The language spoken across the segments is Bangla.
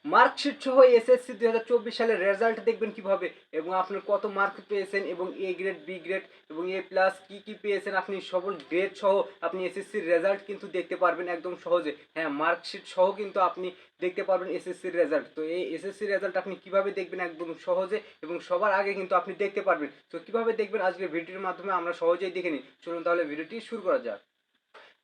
মার্কশিট সহ এসএসসি 2024 সালের রেজাল্ট দেখবেন কিভাবে এবং আপনার কত মার্ক পেয়েছেন এবং এ গ্রেড বি গ্রেড এবং এ প্লাস কী পেয়েছেন আপনি সকল গ্রেড সহ আপনি এসএসসির রেজাল্ট কিন্তু দেখতে পারবেন একদম সহজে। হ্যাঁ, মার্কশিট সহ কিন্তু আপনি দেখতে পারবেন এসএসসির রেজাল্ট। তো এই এসএসসির রেজাল্ট আপনি কিভাবে দেখবেন একদম সহজে এবং সবার আগে কিন্তু আপনি দেখতে পারবেন। তো কিভাবে দেখবেন আজকের ভিডিওর মাধ্যমে আমরা সহজেই দেখে নিই। চলুন তাহলে ভিডিওটি শুরু করা যাক।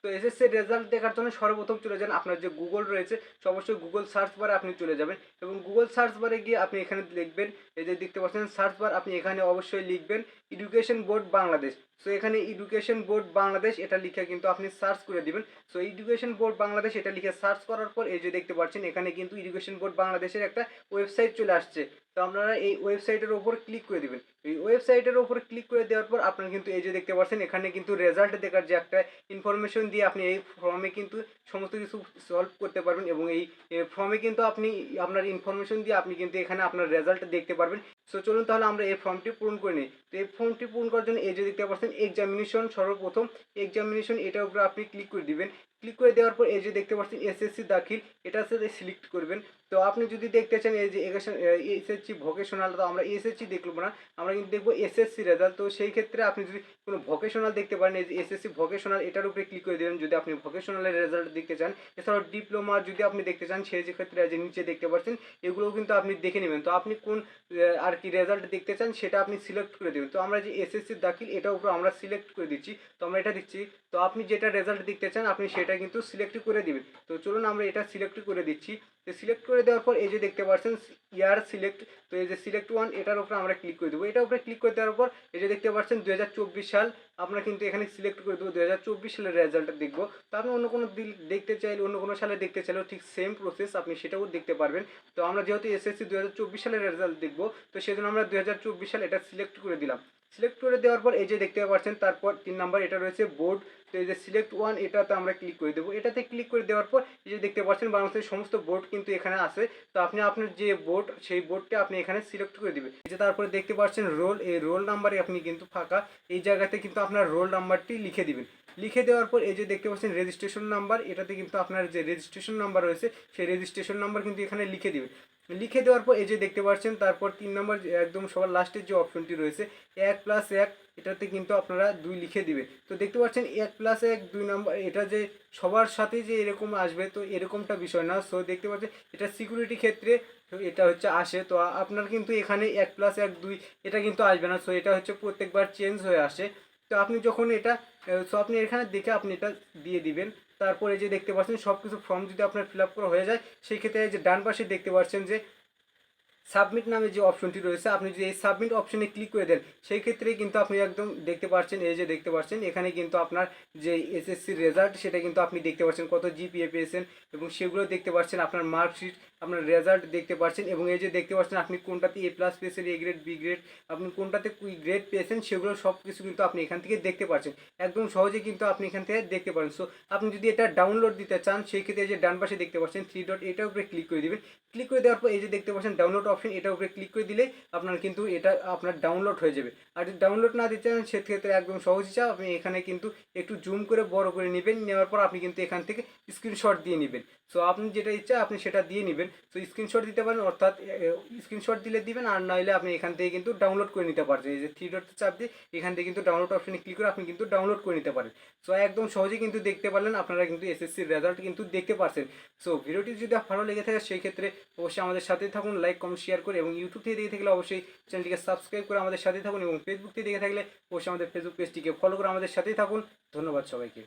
তো এসএসসির রেজাল্ট দেখার জন্য সর্বপ্রথম চলে যান আপনার যে গুগল রয়েছে, অবশ্যই গুগল সার্চ বারে আপনি চলে যাবেন এবং গুগল সার্চ বারে গিয়ে আপনি এখানে লিখবেন, এই যে দেখতে পাচ্ছেন সার্চ বার, আপনি এখানে অবশ্যই লিখবেন এডুকেশন বোর্ড বাংলাদেশ। সো এখানে এডুকেশন বোর্ড বাংলাদেশ এটা লিখে কিন্তু আপনি সার্চ করে দিবেন। সো এডুকেশন বোর্ড বাংলাদেশ এটা লিখে সার্চ করার পর এই যে দেখতে পাচ্ছেন এখানে কিন্তু এডুকেশন বোর্ড বাংলাদেশের একটা ওয়েবসাইট চলে আসছে। তো আপনারা এই ওয়েবসাইটের ওপর ক্লিক করে দিবেন। এই ওয়েবসাইটের ওপর ক্লিক করে দেওয়ার পর আপনারা কিন্তু এই যে দেখতে পাচ্ছেন এখানে কিন্তু রেজাল্ট দেখার যে একটা ইনফরমেশন দিয়ে আপনি এই ফর্মে কিন্তু সমস্ত কিছু সলভ করতে পারবেন এবং এই ফর্মে কিন্তু আপনি আপনার ইনফরমেশন দিয়ে আপনি কিন্তু এখানে আপনার রেজাল্ট দেখতে পারবেন। সো চলুন তাহলে আমরা এই ফর্মটি পূরণ করে নিই। তো এই ফর্মটি পূরণ করার জন্য এই যে দেখতে পাচ্ছেন এক্সামিনেশন, সর্বপ্রথম এক্সামিনেশন এটার উপরে আপনি ক্লিক করে দিবেন। ক্লিক করে দেওয়ার পর এই যে দেখতে পাচ্ছেন এসএসসি দাখিল এটার সাথে সিলেক্ট করবেন। তো আপনি যদি দেখতে চান এই যে এসএসসি ভোকেশনাল, তো আমরা এসএসসি দেখবো না, আমরা কিন্তু দেখবো এসএসসি রেজাল্ট। তো সেই ক্ষেত্রে আপনি যদি কোনো ভোকেশনাল দেখতে পারেন, এই যে এসএসসি ভোকেশনাল এটার উপরে ক্লিক করে দেবেন যদি আপনি ভোকেশনালের রেজাল্ট দেখতে চান। এছাড়াও ডিপ্লোমা যদি আপনি দেখতে চান সেই ক্ষেত্রে যে নিচে দেখতে পাচ্ছেন এগুলোও কিন্তু আপনি দেখে নেবেন। তো আপনি কোন আর কি রেজাল্ট দেখতে চান সেটা আপনি সিলেক্ট করে দেবেন। তো আমরা যে এসএসসি দাখিল এটার উপর আমরা সিলেক্ট করে দিচ্ছি। তো আমরা এটা দিচ্ছি। তো আপনি যেটা রেজাল্ট দেখতে চান আপনি সেটা কিন্তু সিলেক্ট করে দিবেন। তো চলুন আমরা এটা সিলেক্ট করে দিচ্ছি। তো সিলেক্ট করে দেওয়ার পর এই যে দেখতে পাচ্ছেন ইয়ার সিলেক্ট, তো এই যে সিলেক্ট ওয়ান এটার উপরে আমরা ক্লিক করে দেবো। এটার উপরে ক্লিক করে দেওয়ার পর এই যে দেখতে পাচ্ছেন 2024 সাল আমরা কিন্তু এখানে সিলেক্ট করে দেবো। 2024 সালের রেজাল্টটা দেখবো। তো আপনি অন্য কোনো দেখতে চাইলে, অন্য কোনো সালে দেখতে চাইলেও ঠিক সেম প্রসেস আপনি সেটাও দেখতে পারবেন। তো আমরা যেহেতু এসএসসি 2024 সালের রেজাল্ট দেখবো, তো সেজন্য আমরা 2024 সাল এটা সিলেক্ট করে দিলাম। সিলেক্ট করে দেওয়ার পর এই যে দেখতে পাচ্ছেন তারপর 3 নাম্বার এটা রয়েছে বোর্ড। তো এই যে সিলেক্ট ওয়ান এটাতে আমরা ক্লিক করে দেবো। এটাতে ক্লিক করে দেওয়ার পর এই যে দেখতে পাচ্ছেন বাংলাদেশের সমস্ত বোর্ড কিন্তু এখানে আছে। তো আপনি আপনার যে বোর্ড সেই বোর্ডটা আপনি এখানে সিলেক্ট করে দিবেন। এই যে তারপরে দেখতে পাচ্ছেন রোল, এই রোল নাম্বারে আপনি কিন্তু ফাঁকা এই জায়গাতে কিন্তু আপনার রোল নাম্বারটি লিখে দিবেন। লিখে দেওয়ার পর এই যে দেখতে পাচ্ছেন রেজিস্ট্রেশন নাম্বার, এটাতে কিন্তু আপনার যে রেজিস্ট্রেশন নাম্বার রয়েছে সেই রেজিস্ট্রেশন নাম্বার কিন্তু এখানে লিখে দিবেন। লিখে দেওয়ার পর এই যে দেখতে পাচ্ছেন তারপর 3 নম্বর একদম সবার লাস্টের যে অপশনটি রয়েছে 1+1 এটাতে কিন্তু আপনারা 2 লিখে দিবেন। তো দেখতে পাচ্ছেন 1+1 2 নম্বর এটা যে সবার সাথে যে এরকম আসবে তো এরকমটা বিষয় না। সো দেখতে পাচ্ছেন এটা সিকিউরিটি ক্ষেত্রে এটা হচ্ছে আসে। তো আপনার কিন্তু এখানে 1+1 2 এটা কিন্তু আসবে না। সো এটা হচ্ছে প্রত্যেকবার চেঞ্জ হয়ে আসে। তো আপনি যখন এটা সো আপনি এখানে দেখে আপনি এটা দিয়ে দিবেন। তারপরে যে দেখতে পাচ্ছেন সব কিছু ফর্ম যদি আপনার ফিল আপ করা হয়ে যায় সেই ক্ষেত্রে যে ডান পাশে দেখতে পাচ্ছেন যে সাবমিট নামে যে অপশনটি রয়েছে, আপনি যদি এই সাবমিট অপশনে ক্লিক করে দেন সেই ক্ষেত্রে কিন্তু আপনি একদম দেখতে পাচ্ছেন, এই যে দেখতে পাচ্ছেন এখানে কিন্তু আপনার যে এসএসসির রেজাল্ট সেটা কিন্তু আপনি দেখতে পাচ্ছেন কত জিপিএ পেয়েছেন এবং সেগুলো দেখতে পাচ্ছেন, আপনার মার্কশিট আপনার রেজাল্ট দেখতে পাচ্ছেন এবং এই যে দেখতে পাচ্ছেন আপনি কোনটাতে এ প্লাস পেয়েছেন, এ গ্রেড বি গ্রেড, আপনি কোনটাতে কুই গ্রেড পেয়েছেন সেগুলো সব কিছু কিন্তু আপনি এখান থেকে দেখতে পাচ্ছেন একদম সহজে কিন্তু আপনি এখান থেকে দেখতে পারেন। সো আপনি যদি এটা ডাউনলোড দিতে চান সেই ক্ষেত্রে যে ডান পাশে দেখতে পাচ্ছেন 3 ডট এটার উপরে ক্লিক করে দেবেন। ক্লিক করে দেওয়ার পর এই যে দেখতে পাচ্ছেন ডাউনলোড অপশন এটার উপরে ক্লিক করে দিলে আপনার কিন্তু এটা আপনার ডাউনলোড হয়ে যাবে। আর যদি ডাউনলোড না দিতে চান সেক্ষেত্রে একদম সহজ হিসাব আপনি এখানে কিন্তু একটু জুম করে বড় করে নেবেন, নেওয়ার পর আপনি কিন্তু এখান থেকে স্ক্রিনশট দিয়ে নেবেন। সো আপনি যেটা ইচ্ছা আপনি সেটা দিয়ে নেবেন। সো স্ক্রিনশট দিতে পারেন, অর্থাৎ স্ক্রিনশট দিলে দিবেন, আর নাহলে আপনি এখান থেকে কিন্তু ডাউনলোড করে নিতে পারছেন। এই যে 3 ডট চাপ দিয়ে এখান থেকে কিন্তু ডাউনলোড অপশনে ক্লিক করে আপনি কিন্তু ডাউনলোড করে নিতে পারেন। সো একদম সহজেই কিন্তু দেখতে পারলেন, আপনারা কিন্তু এসএসসির রেজাল্ট কিন্তু দেখতে পারছেন। সো ভিডিওটি যদি ভালো লেগে থাকে সেই ক্ষেত্রে অবশ্যই আমাদের সাথেই থাকুন, লাইক কমেন্ট শেয়ার করে, এবং ইউটিউব থেকে দেখে থাকলে অবশ্যই চ্যানেলটিকে সাবস্ক্রাইব করে আমাদের সাথেই থাকুন, এবং ফেসবুক থেকে দেখে থাকলে অবশ্যই আমাদের ফেসবুক পেজটিকে ফলো করে আমাদের সাথেই থাকুন। ধন্যবাদ সবাইকে।